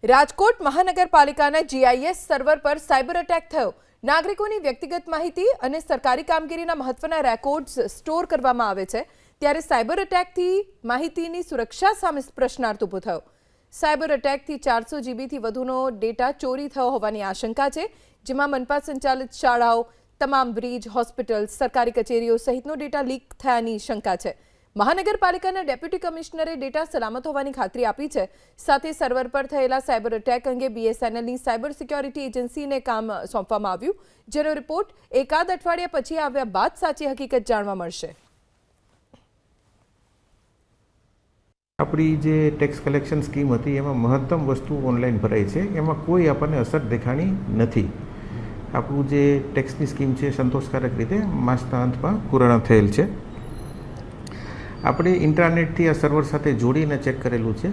રાજકોટ મહાનગરપાલિકાના GIS server પર cyber attack થયો। નાગરિકોની વ્યક્તિગત માહિતી અને સરકારી કામગીરીના મહત્વના રેકોર્ડ્સ સ્ટોર કરવામાં આવે છે, ત્યારે સાયબર અટેકથી માહિતીની સુરક્ષા સામે પ્રશ્નાર્થ ઊભો થયો। સાયબર અટેકથી 400 જીબીથી વધુનો ડેટા ચોરી થયો હોવાની આશંકા છે, જેમાં મનપા સંચાલિત શાળાઓ, તમામ બ્રિજ, હોસ્પિટલ, સરકારી કચેરીઓ સહિતનો ડેટા લીક થયાની શંકા છે। મહાનગરપાલિકાના ડેપ્યુટી કમિશનરે ડેટા સલામત હોવાની ખાતરી આપી છે। સાથે સર્વર પર થયેલા સાયબર અટેક અંગે બીએસએનએલની સાયબર સિક્યોરિટી એજન્સીને કામ સોંપવામાં આવ્યું, જેનો રિપોર્ટ એકાદ અઠવાડિયા પછી આવ્યા બાદ સાચી હકીકત જાણવા મળશે। આપણી જે ટેક્સ કલેક્શન સ્કીમ હતી એમાં મહત્તમ વસ્તુ ઓનલાઈન ભરાય છે, એમાં કોઈ આપણને અસર દેખાણી નથી। આપણું જે ટેક્સની સ્કીમ છે સંતોષકારક રીતે માસના અંતમાં પૂર્ણ થયેલ છે। આપણે ઇન્ટરનેટથી આ સર્વર સાથે જોડીને ચેક કરેલું છે।